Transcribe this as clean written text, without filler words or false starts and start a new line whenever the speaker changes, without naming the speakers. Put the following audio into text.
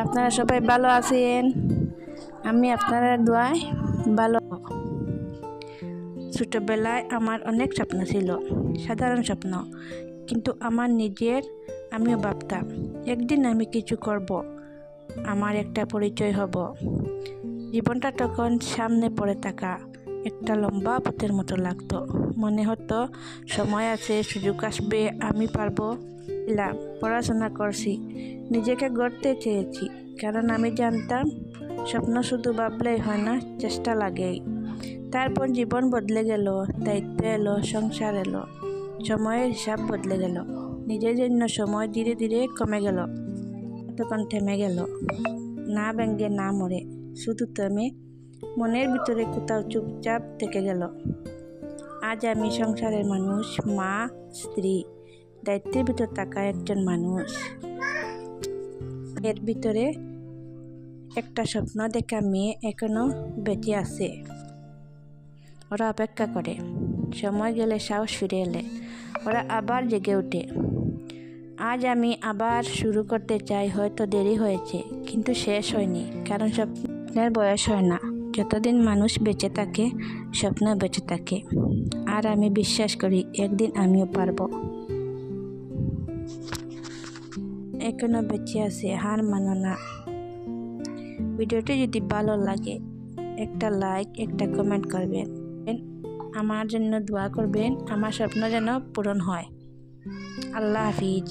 আপনারা সবাই ভালো আছেন। আমি আপনারা দোয়ায় ভালো। ছোটবেলায় আমার অনেক স্বপ্ন ছিল, সাধারণ স্বপ্ন, কিন্তু আমার নিজের। আমিও ভাবতাম একদিন আমি কিছু করব, আমার একটা পরিচয় হব। জীবনটা তখন সামনে পড়ে থাকা একটা লম্বা পথের মতো লাগতো। মনে হতো সময় আছে, সুযোগ আসবে, আমি পারবো। পড়াশোনা করছি, নিজেকে গড়তে চেয়েছি, কারণ আমি জানতাম স্বপ্ন শুধু ভাবলেই হয় না, চেষ্টা লাগেই। তারপর জীবন বদলে গেল, দায়িত্ব এলো, সংসার এলো, সময়ের হিসাব বদলে গেল। নিজের জন্য সময় ধীরে ধীরে কমে গেল, তখন থেমে গেল। না ভেঙ্গে না মরে, শুধু থেমে মনের ভিতরে কোথাও চুপচাপ থেকে গেল। আজ আমি সংসারের মানুষ, মা, স্ত্রী, দায়িত্বের ভিতর থাকা একজন মানুষ। এর ভিতরে একটা স্বপ্ন দেখা মেয়ে এখনো বেঁচে আছে। ওরা অপেক্ষা করে, সময় গেলে, সাহস ফিরে এলে ওরা আবার জেগে ওঠে। আজ আমি আবার শুরু করতে চাই। হয়তো দেরি হয়েছে, কিন্তু শেষ হয়নি, কারণ স্বপ্নের বয়স হয় না। যতদিন মানুষ বেঁচে থাকে, স্বপ্ন বেঁচে থাকে। আর আমি বিশ্বাস করি একদিন আমিও পারবো। এখনো বেঁচে আছে, হার মানো না। ভিডিওটি যদি ভালো লাগে একটা লাইক, একটা কমেন্ট করবেন। আমার জন্য দোয়া করবেন, আমার স্বপ্ন যেন পূরণ হয়। আল্লাহ হাফিজ।